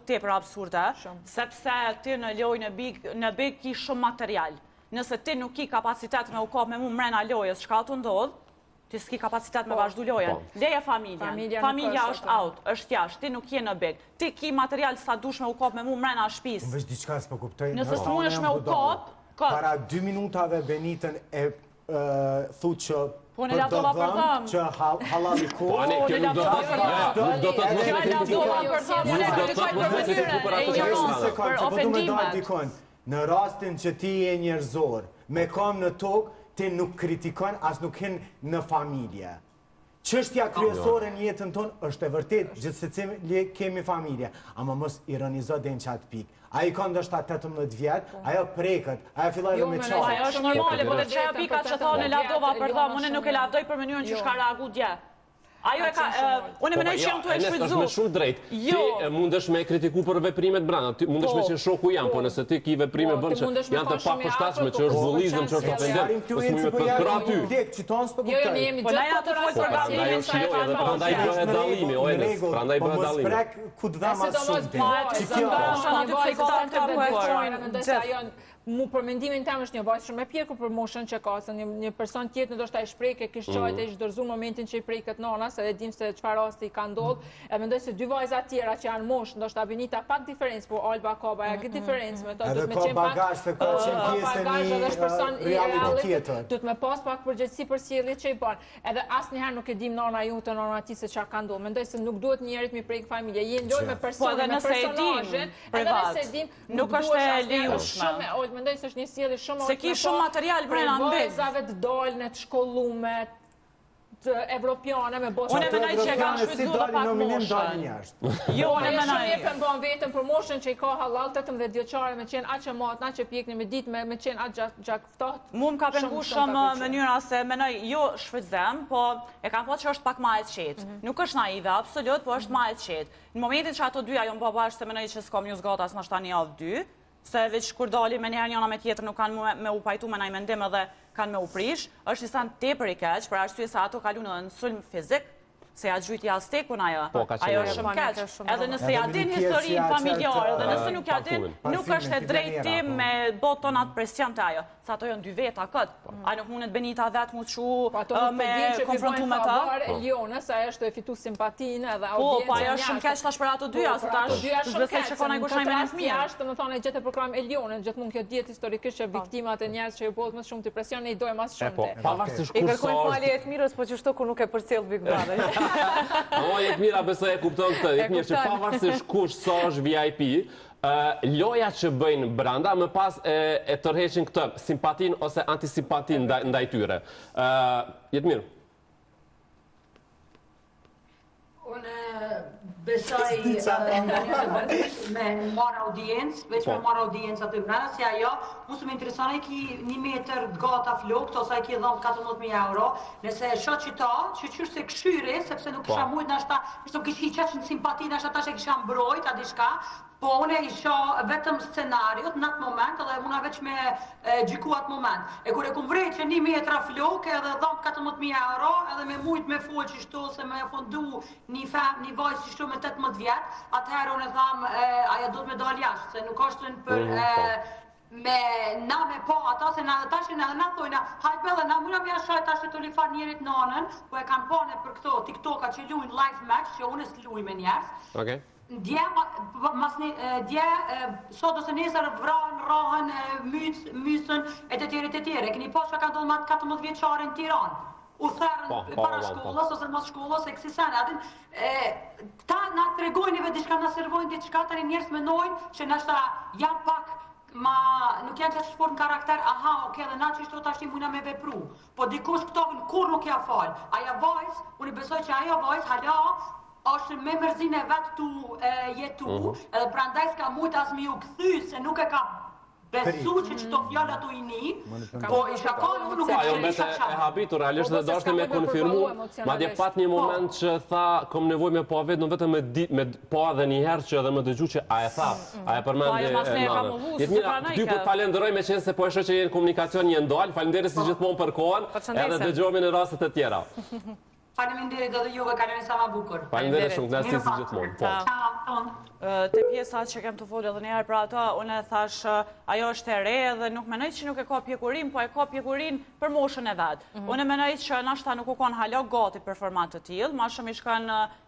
tepër absurde, sepse ti në lojë në big ki shumë material. Nëse ti nuk ki kapacitet me u kap me mu mrena lojës, çka të ndodh, ti s'ki kapacitet me vazhdu lojën. Leje familjen. Familja është out, është jashtë, ti nuk je në big. Ti ki material sa dush me u kap me mu mrena shtëpisë. Veç diçka s'po kuptoj. Nëse s'munësh me u kap, para 2 minutave Benitën e thu që po në ladova për dhëm. Që halali ku. Po në ladova për ofendimet. Në rastin që ti je njerëzor, me kam në tokë, ti nuk kritikon, as nuk hin në familje. Çështja kryesore në jetën tonë është e vërtet, gjithsesi kemi familje, ama mos ironizo deri në çat pikë. Ai ka ndoshta 18 vjet, ajo preket, ajo filloi me çfarë. Ajo është normale, po të çaja pika që thonë lavdova për dhëm, unë nuk e lavdoj për mënyrën që ka reaguar dje. Ajo e ka, unë mendoj që jam tu e shfrytzuar. Me shumë drejt. Ti mundesh me kritiku për veprimet brenda, ti mundesh me qenë shoku jam, po nëse ti ki veprime bën që janë të papërshtatshme, që është bullizëm, që është ofendim, mos më të kra ty. Jo, ne jemi gjithë të folë për gazimin sa e kanë. Prandaj bëhet dallimi, o Enes, prandaj bëhet dallimi. Mos prek ku të dha më shumë. Mu për mendimin tim është një vajzë shumë e pjekur për moshën që ka, se një person tjetër ndoshta e shprehë kish çojt e ish dorzuar momentin që i preket nona, se e dim se çfarë rasti ka ndodhur. E mendoj se dy vajza të tjera që janë moshë, ndoshta Benita pak diferencë, po Alba ka këtë diferencë me to, duhet me qenë bagazh se ka qenë pjesë në person reality tjetër. Duhet me pas pak përgjegjësi për sjelljet që i bën. Edhe asnjëherë nuk e dim nona jote, nona ti se çfarë ka ndodhur. Mendoj se nuk duhet njërit mi prek familje. Je loj me persone, me personazhe, edhe nëse e dim, nuk është e lejushme. Mendoj se është një sjellje shumë se ki shumë material brenda në vajzave të dalën të shkolluar të evropiane me boshë. Unë mendoj që kanë shfrytzuar pak moshën. Jo, unë mendoj që e bën vetëm për moshën që i ka hallall 18 vjeçare me qenë aq e mat, aq e pjekni me ditë me qenë aq gjak ftohtë. Mu më ka pengu shumë mënyra se mendoj jo shfrytëzim, po e kam thënë që është pak më e qetë. Nuk është naive, absolut, po është më e qetë. Në momentin që ato dyja janë bashkë, se mendoj që s'ka mjus gatas në shta një javë 2, se veç kur dali me njëherë njëna me tjetër nuk kanë me u pajtu me naj mendim edhe kanë me u prish, është një san tepër i keq, për arsye se ato kalun edhe në sulm fizik, se ja gjujti aztekun ajo. Ajo është shumë keq. Edhe nëse ja din historinë familjare, edhe nëse nuk ja din, nuk është e drejtë tim me bot tonat presion të ajo. Sa ato janë dy veta këtë. A nuk mundet Benita vetë mu të me konfrontu me ta? Elionës, ajo është e fitu simpatinë edhe audiencën. Po, ajo është shumë keq tash për ato dyja, se tash zbesoj që ka najkush najme në fëmija. Ashtë, më thonë, e gjithë e program Elionën, gjithmonë kjo djetë historikisht që viktimat e njerëz që i bëhet më shumë të presion, ne i dojmë as shumë te. I kërkojnë falje e të mirës, po që shto ku nuk e përcjell Big Brother. O, Jetmira, besoj e kupton këtë. Jetmira, që pavarësisht kush sa është VIP, loja që bëjnë branda, më pas e tërheqin këtë simpatin ose antisimpatin ndaj tyre. Jetmir. Unë besoj me marrë audiencë, veç me marrë audiencë aty brenda, si ajo, musë më interesone ki 1 metër të gata flokët, ose ki dhëmë 14.000 euro, nëse shoh që ta, që qyrë se këshyri, sepse nuk kisha mujt nashta, nuk ishi qeq në simpati, nashta tash e kisha mbrojt, a dishka, po unë isha vetëm scenariot në atë moment, edhe muna veç me gjyku atë moment. E kur e kum vrejt që 1 metra flokë, edhe dhëmë 14.000 euro, edhe me mujt me folë që shto, se me fondu një vajzë që shto me 18 vjetë, atëherë unë e thamë, aja do të me dalë jashtë, se nuk është për me po ata, se na tashin edhe na thojna, hajtë edhe na muna me ashoj tashin të lifar njerit nanën, po e kam pone për këto TikToka që lujnë live match, që unë s'luj me njerës. Dje, sot ose nesër vrahën, mysën, e të tjere. Keni pas që ka ndodhë matë 14 vjeqare në Tiranë. U therën para shkollës ose mos shkollës e kësi sene. Ta na të regojnive diçka, na servojnë diçka, tani njerës menojnë që nështë janë pak nuk janë që shport në karakter, aha, oke, dhe na që ishto të ashtim muna me vepru. Po dikush këtovin kur nuk ja falë. Aja vajz, unë i besoj që aja vajz, hala, është me mërzin e vetë tu jetu, edhe prandaj s'ka mujt as mi u këthy, se nuk e ka besu që qëto fjallë ato i një, po i shakon unë nuk e që i shakon. E habitur, realisht dhe dashte me konfirmu, ma dje pat një moment që tha, kom nevoj me po vetë, në vetëm me po edhe njëherë që edhe me dëgju që a e tha, a e përmendi e nane. Jetmira, ty po të falenderoj me qenë se po e shë që jenë komunikacion një ndalë, falenderit si gjithmonë për kohën, edhe dëgjohemi në rastet e tjera. Faleminderit edhe juve, kaloni sa ma bukur. Faleminderit shumë, knasi si gjithmonë. Te pjesat që kem të folë edhe njerë për ato, unë e thash, ajo është e re dhe nuk menoj që nuk e ka pjekurin, po e ka pjekurin për moshën e vetë. Unë e menoj që nashta nuk u kanë hala gati për format të tillë, ma shumë i shkan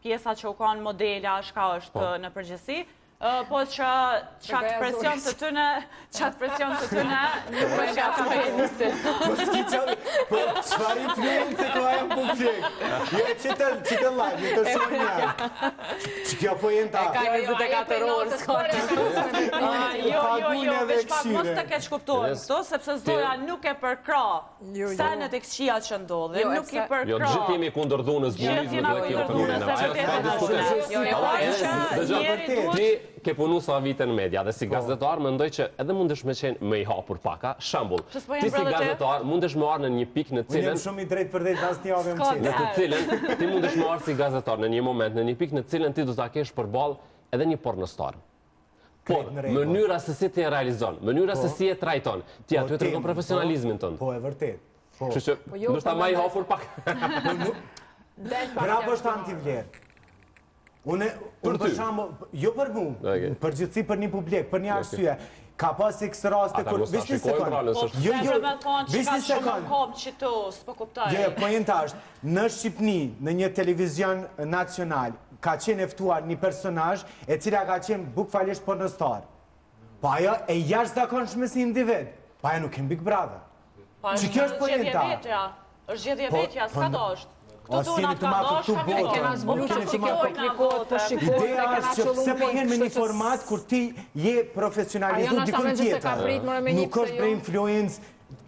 pjesat që u kanë modela, shka është në përgjithësi, po që qatë presion të tëne, nuk është atë më e njësit. Po, qëfar influence ka e më përfjek? Jo, që të live, të shumë një. Që kjo po jenë ta. E ka 24 orë, Jo, veç pak mos të keq kuptojnë këto, sepse Zoja nuk e përkra senet e këqia që ndodhe, nuk i përkra. Jo, gjithë jemi kundër dhunës, bulizmit ke punu sa vite në media dhe si gazetar mendoj që edhe mundesh me qenë me i hapur paka, shambull. Ti si gazetar mundesh me arë në një pikë në cilën... Unë jem shumë i drejt për drejt, as një avëm qenë. Në të cilën, ti mundesh me arë si gazetar në një moment, në një pikë në cilën ti do t'a kesh përballë edhe një pornostar. Por, mënyra se si ti e realizon, mënyra se si e trajton, ti aty të rëgon profesionalizmin tënë. Po, e vërtet. Kështu që, ndoshta ma i hapur paka. Bravo është antivlerë. Unë, për shamo, jo për mu, për gjithësi për një publik, për një arsye, ka pas x raste kur... Ata mos ta shikojnë pralën, së shkojnë. Jo, që ka shumë në kom që të s'po kuptaj. Jo, pojenta është, në Shqipni, në një televizion nacional, ka qenë eftuar një personazh e cila ka qenë bukfalisht pornostar. Pa ajo e jashtëzakonshme si individ, pa ajo nuk kem Big Brother. Që kjo është pojenta? është gjedhje vetja, s'ka dosht. O si jemi të matë këtu botë. Kena zbulu që klikohet, për shikohet. Ideja është që pse po jenë me një format kur ti je profesionalizu dikun tjetër. Nuk është për influencë,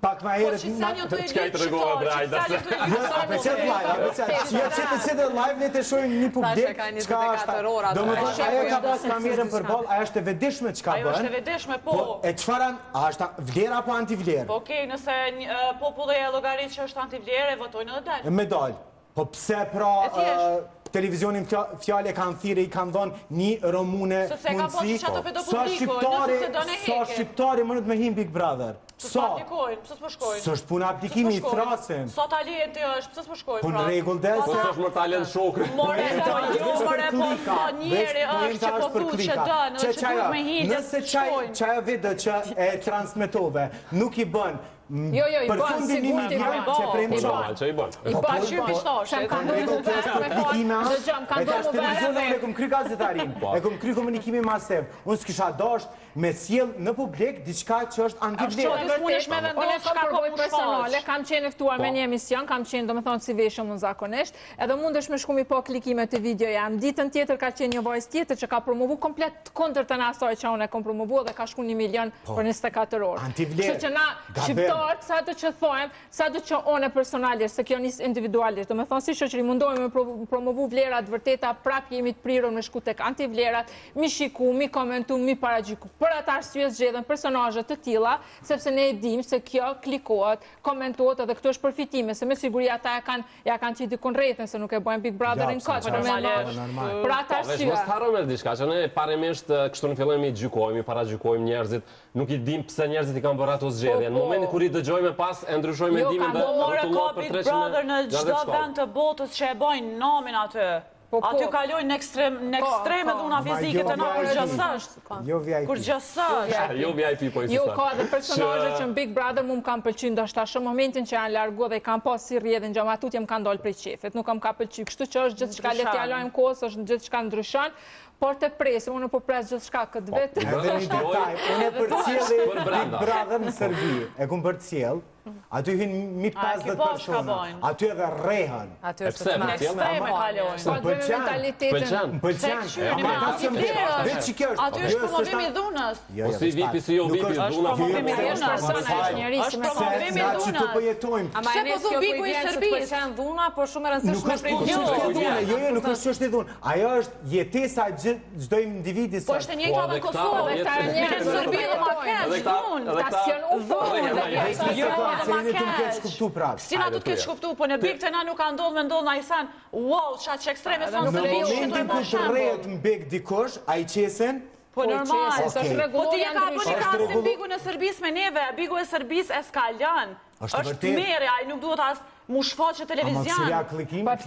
pak ma herët... Qka i të regohet brajda? Apëqet live, që të live ne të shojnë një publik qka është... Do më thonë, ajo ka pas kamerën për bol, ajo është e vedishme qka bën. Ajo është e vedishme, po. E qëfaran, a është vlerë apo antivlerë? Po okej, nëse populli e llogarit që është antivlerë, e votojnë edhe dalë. Me dalë. Po pse pra televizionin fjale kanë thire, i kanë dhonë një romune mundësi, sa shqiptari mënët me him Big Brother. Sa aplikojnë, pësë s'po shkojnë? Së është puna aplikimi i thrasin. Sa talenti është, pësë s'po shkojnë? Po në regull dhe se... Po së është më talent shokri. More, po sa njeri është që po thu që dënë, që duhet me hinë, nëse qaja video që e transmitove, nuk i bën, për fundin një milion që prejmë qanë. Që i bën. I bën që pishtosh. E ta është televizionë e këmë kry gazetarin, e këmë kry komunikimi masiv. Unë s'kisha dasht me sjell në publik diçka që është antivlerë. Kam qenë eftuar me një emision, kam qenë, do me thonë, si veshëm në zakonisht, edhe mundesh me shku mi po klikime të video jam. Ditën tjetër ka qenë një vajzë tjetër që ka promovu komplet kundër të asaj që unë e kom promovu dhe ka shku 1 milion për 24 orë. Antivlerë. Që na shqiptarët, sa do që thojmë, sa do që one personalisht, se kjo njës individualisht, do me thonë si shoqëri mundohemi me promovu vlerat vërteta, prap jemi të prirur me shku tek antivlerat, mi shiku, mi komentu, mi paragjiku. Për atë arsye zgjedhën personazhe të tilla, sepse ne e dim se kjo klikohet, komentohet edhe këto është përfitime, se me siguri ata ja kanë qitë dikun rrethen se nuk e bojnë Big Brotherin këtë. Për atë arsye. Mos harro me diçka, që ne parimisht kështu në fillim i gjykojmë, i paragjykojmë njerëzit, nuk i dim pse njerëzit i kanë bërë ato zgjedhje. Në momentin kur i dëgjojmë pas e ndryshojmë mendimin dhe rrotullohet për 300. Big Brother në çdo vend të botës që e bojnë namin aty. Aty kalojnë në ekstreme dhuna fizike të na kur gjësësht. Kur gjësësht. Jo VIP po i Jo, ka dhe personazhe që në Big Brother mu më kam pëlqy ndoshta shumë momentin që janë largu dhe i kam pas si rrjedhin gjamatut jem kanë dalë prej qefit. Nuk kam ka pëlqy. Kështu që është gjithçka le t'ja lajm kohës, është gjithçka ndryshon. Por të presim, unë po pres gjithçka këtë vetë. Edhe një detaj, unë e përcjellë Big Brother në Serbi, e kumë përcjellë, aty hynë 50 persona, aty edhe rehën. Aty është të ekstreme kalojnë. Më pëlqen, vetë që kjo është. Aty është promovimi dhunës. Po si vipi, si jo vipi, dhuna promovimi dhunës. Është promovimi dhunës. Që të pëjetojmë. Pse po thu Biku i Serbisë? Dhuna, por shumë e rëndësishme për jo, nuk është çështje dhunë. Ajo është jetesa çdo individi sa. Po është njëjta në Kosovë, edhe këta njerëz në Serbi dhe Makedon, dhunë, stacionu dhunë. Si na do të kesh kuptu, po në Big të na nuk ka ndodhur me ndodh na i san. Wow, çfarë ekstreme son se Biku shitoi më shumë. Në momentin kur Big dikush, ai qesen. Po normal, është rregull. Po ti e ka bëni krahasim Bigu në Serbisë me neve, Bigu e Serbisë e ska lënë. Është merë, ai nuk duhet as mu shfaqe televizion. Ama klikime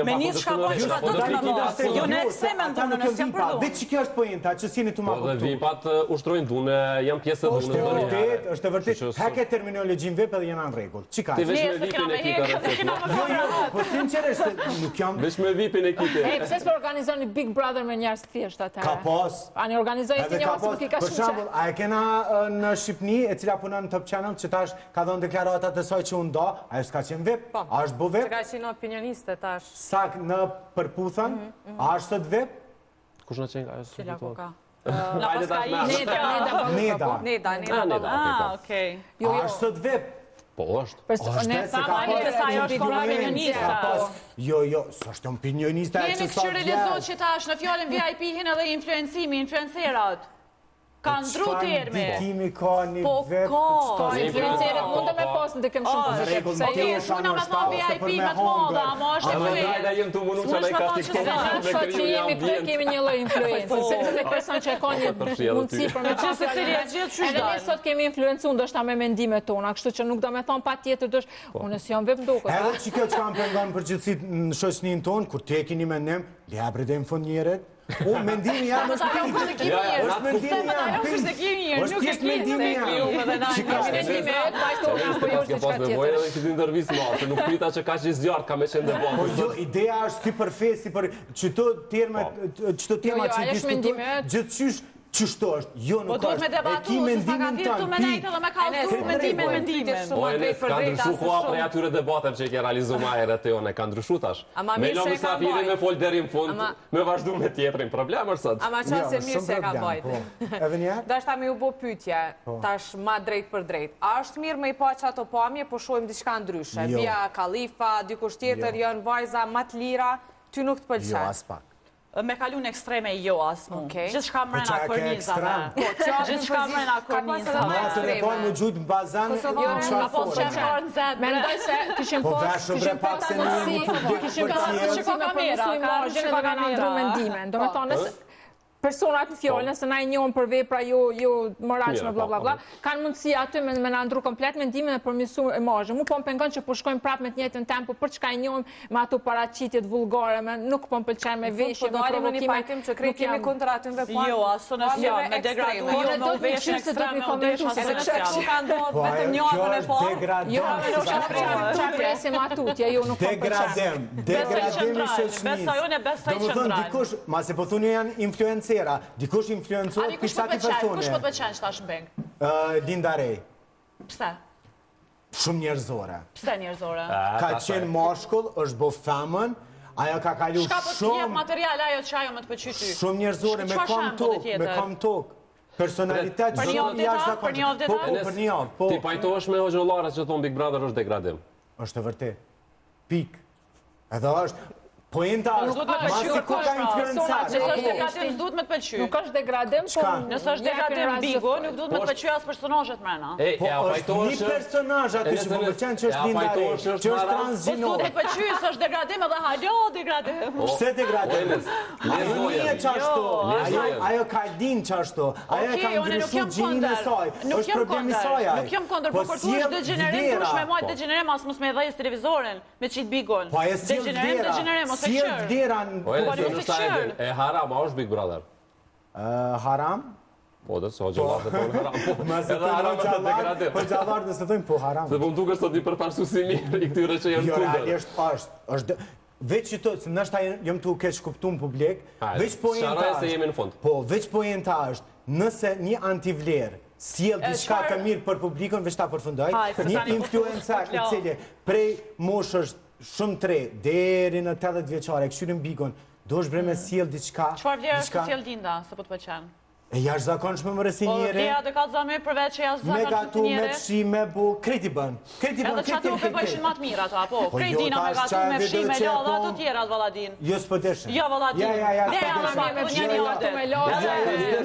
me njës shka bojnë shka të të në jo në ekse me ndonë në s'jam përdo. Dhe që kjo është pojenta, që si një të ma Po dhe vipat ushtrojnë dune, jam pjesë e dune. është e vërtet, heke terminologjin vep edhe jena në regull. Qika? Ti vesh me vipin e kita Po sinqeresht, nuk jam... Vesh me vipin e kita. E, pëse s'po organizoni Big Brother me njerës të thjesht atë? Ka pas. A një organizojë të një masë për Për shambull, a e kena në Shqipni, e cila punon në Top Channel, që tash ka dhënë deklaratat e saj që unë do, a e s'ka qenë vip? A është bu vip? Që ka qenë opinioniste tash. Sak në përputhën, a është sot vip? Kush në qenë ka e së Cila ku ka? Neda. Ah, okej. A është sot vip? Po është. Jo, së është opinionista e që Jemi që realizohet që ta është në fjallin VIP-hin edhe influencimi, influencerat. Ka ndru termi. Dikimi ka një Po vep. ka. Influencerët mund të me posë në të kemë shumë Regull pozitiv. të Jo, puna me thonë VIP me të moda, ama është e Dajda jem të munu që me ka TikTok. Sot që jemi këtë kemi një lloj influencë, se të person që e ka një mundësi për me Gjithë se cilja gjithë që edhe ne sot kemi influencu ndoshta me mendimet tona, kështu që nuk do me thonë patjetër unë s'jam vep ndukët. Edhe që kjo që kam pengon për gjithësit në shoqnin tonë, kur te keni mendim, le apre në fund njëret, mendimi jam është pikë. Është mendimi jam pikë. Është tjesht mendimi jam. Ke pas nevojë edhe këtë intervistë ma, se nuk prita që ka që i zjarë ka me qenë dhe Po jo, ideja është si për fe, si për qëto tema që i diskutojnë, gjithëqysh qështo është, jo nuk Po duhet me është, e debatu, ki se s'ka ka mendimin virtu me tanë, nejtë edhe me kalëzu mendimin. Po e ka ndryshu koha prej atyre debatev që i ke realizu ma ere të jone, ka ndryshu tash. Me lo Musafiri me fol deri në fund, me vazhdu me tjetërin, problem është sot. Ama qanë se mirë se ka bajtë. Edhe njerë? Da është ta me u bo pytje, tash ma drejt për drejt. A është mirë me i pa që ato pamje, po shojmë diçka ndryshe? Bia Kalifa, dikush tjetër, janë vajza ma të lira, ty nuk të pëlqen. Jo, as pak. Me kalu në ekstreme jo as mu. Gjithë shka mrena Po kornizave. Gjithë shka mrena kornizave. Ma telefon më gjujtë në bazan, në Ka po të qenë parë në zetë. Mendoj se kishim Po pas veshë bre pak se në një publik kishim për pas tjerë. që ka kamera, ka kanë ndru mendimen. Do me thonë, personat në fjallë, nëse na i njohën për vepra jo moralshme, bla bla bla, kanë mundësi aty me na ndru komplet mendimin e përmirësu imazhin. Mu po më pengon që po shkojmë prapë me të njëjtën tempo për çka i njohëm me ato paraqitjet vullgare, nuk po më pëlqen me veshje, me provokime. Që krejt kemi kontra aty në vepar. Jo, asë në sjo, me degradu, jo, me u vesh në ekstrem, me u desh asë në Që ka ndodhë vetëm një Kjo avën e është po. degradem. Qa presim atutje, jo nuk po pëlqen. Degradem i shoqënisë. Besoj unë e besoj Do më thënë, dikush, ma se po thuni janë influencera, dikush influencohet për qëta ti persone. Kush po të pëlqen që ta shmbeng? Linda Rej, Pse? shumë njerëzore. Pse njerëzore? Ka qenë mashkull, është bo femën, ajo ka kalu Shka po të jep shumë, material ajo që ajo më të pëlqy ty? shumë njerëzore, me Çfarë kam shembulli tokë, tjetër? me kam tokë. Personalitet, Për një javë detar, për një javë detar? Po, për një javë, po. Ti pajtohesh me hoxhollaret që thonë Big Brother është degradim. është e vërtet. Pik. Edhe është, poenta është, duhet me ma pëlqy, si ku ka Nëse influencar. është degradim, s'duhet me të pëlqy. Nuk është degradim, po... Nëse është degradim bigo, nuk duhet me të pëlqy as personazhet mrena. E Po a është pajtohesh një personazh aty që po pëlqen që është Linda Rej, që është Po s'duhet transgjinore. me pëlqy, s'është degradim edhe halo degradim. Pse degradim? Ajo një qashtu, ajo ka din qashtu, ajo ka ndryshu gjinin e saj, është problemi saj aj. Nuk jam kondër, po kur tu është degenerem, dush me majtë degenerem, as mos me dhejës televizorin, me qitë bigon. Po ajo s'jel Degenerem, ose s'jel qërë. vdera Po e nëse nështë e haram, a është Big Brother? haram? Po dhe se hoxhollarët e thonë haram. Mëse Edhe haram është degradim. po gjallarët nëse thojnë po haram. Se po më duket sot një përparësuesi mirë i këtyre që janë Jo, kundër. realisht është veç që të, se nështë jëmë të keq kuptu në publik, veç pojenta Sharaj se jemi në fund. Po, veç pojenta është, nëse një antivlerë sjell diçka të mirë për publikun, veç ta përfundoj, një influencer i cili prej moshës shumë tre, deri në 80 vjeçare, këshyrin bigon, do është bre me sjell diçka. Çfarë vlerë është të sjell Linda, se po të pëlqen? E jash zakonshme më rësi Po njëri. vlera të ka zame përveç që jasë Me zakonshme gatu, të me njëri. pshi, me bu, kreti bën. Edhe që ato ke bëjshin ma të mirë ato, apo? Po Prej jo, dina me tash gatu, qa me video pshi, me që e lodha, ato kom. tjera të Valadin. Jo s'po deshe. Jo, Valadin. Ja, Ne s'po janë me deshe. një një atë. me lodha.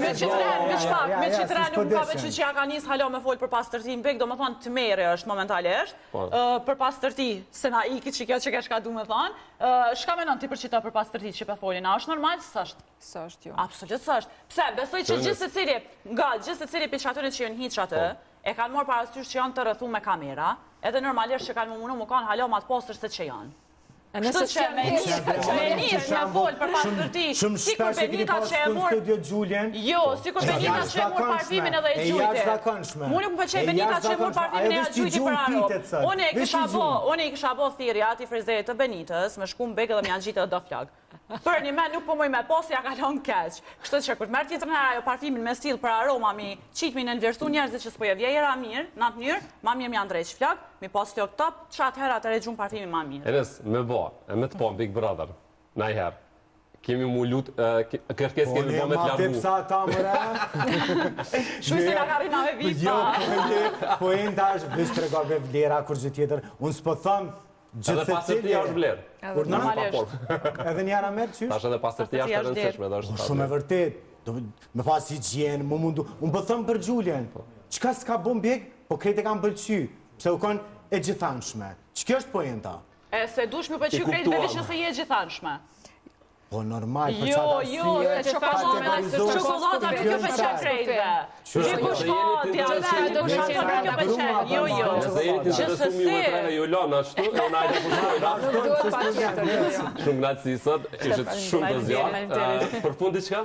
Me qitren, me shpak, me qitren s'po nuk ka deshe. veç që ja ka njës halo me folë për pastërtin bek, do më thonë të mere është momentalisht, për pastërti, se na iki që kjo që ke shka du me thonë, shka menon ti për qita për pastërti që pe folin, a është normal, s'është? S'është jo. Absolut s'është. Pse, besoj që gjithë se cili, nga gjithë se cili për qatërit që jënë hitë qatë, e kanë morë parasysh që janë të rëthu me kamera, edhe normalisht që kanë më mundu më kanë halo ma të postër se që janë. Kështu që me njës me folë për pastërti, si kur Benita që e mërë... Jo, si kur Benita që e mërë parfimin edhe e gjujte. Mu nuk më pëqej Benita që e mërë parfimin e gjujti për aro. Une i kisha bo thiri ati frizerit të Benitës, me shku më begë dhe më janë gjitë edhe do flagë. Për një me nuk po moj me posë, ja ka lonë keq. Kështu që kur merë tjetër në ajo parfimin me stil për aroma, mi qitmi në nvjerësu njerëzit që s'po je vjejera mirë, në atë mënyrë, ma mirë mi janë drejq flak, mi pas flok top, qatë herë atë regjumë parfimin ma mirë. Enes, me bo, e me të po, Big Brother, na i herë, kemi mu lutë, kërkes kemi bo me të largu. Shusë nga ka rina me vita. Po e ndash, vështë të regove vlera, kur gjithë tjetër, unë s'po thëmë, edhe pastërtia është vlerë. Edhe njëra merë qysh? Tash edhe pastërtia është të rëndësishme. Shumë e vërtet. Me pas higienë, më mundu. Unë pëthëm për Gjuljen. Qka s'ka bom bjek, po krejt e kam pëlqy. Pse u konë e gjithanshme. Që kjo është pojenta? E se dush me pëlqy krejt veç nëse je gjithanshme. Po normal, për Jo, se çokolata nuk jo pëlqen krejtve. Dikush ka diabet, dikush ka nuk jo pëlqen. Jo. Nëse jeni të interesumi u e treve ju lonë ashtu, e unë ajde pushoj. Shumë knatësi sot, ishte shumë të zjarë. Për fund diçka?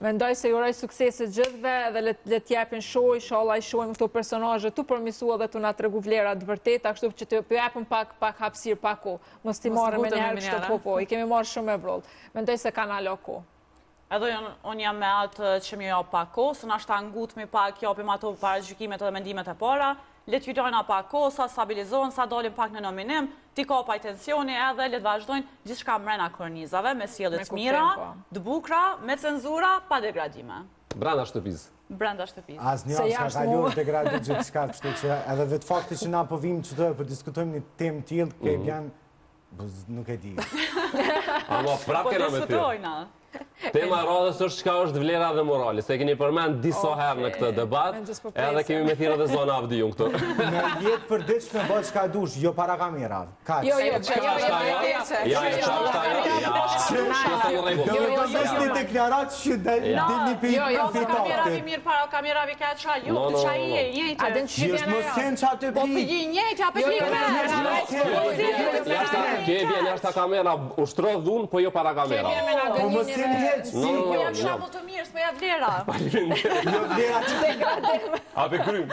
Mendoj se juroj suksesit gjithve dhe le t'jepin shoj, inshallah i shojmë këto personazhe tu përmisua dhe tu na tregu vlerat vërteta, kështu që të japim pak hapësirë, pak kohë. Mos t'i marrë me njerë kështu po, i kemi marrë shumë e vrollë. Mendoj se kanë alo kohë. Edhe unë jam me atë që mi jo pak kohë, së nashta ngutmi pak, jopim ato paragjykimet edhe mendimet e para, le t'jujtojna pak kohë, sa stabilizohen, sa dolim pak në nominim, ti ka pa i tensioni edhe le t'vazhdojnë gjithçka mrena kornizave, me sjellit mira, të bukra, me cenzura, pa degradime. Brenda shtëpisë. Brenda shtëpisë. Asnjë s'ka kaluar degradi gjithçka, kështu që edhe vetë fakti që na po vim çdo po diskutojmë një temë tillë, ke janë nuk e di. Ama prapë kena me ty. Tema radhës është çka është vlera dhe morali, se keni përmend disa herë në këtë debat, edhe kemi me thirrë dhe zona Avdiun këtu. Në jetë përditshme bëj çka dush, jo para kamerave. Kaç. Jo. Një deklaratë që dilni për kamerave mirë para kamerave ka çaj, jo, çaj je, njëjtë. A den çi vjen ajo? Po ti njëjtë, apo ti Ke vjen jashtë kamera, ushtro dhun, po jo para kamerave. Po jam shamull të mirë, s'po ja vlera. Jo vlera që A pe krym.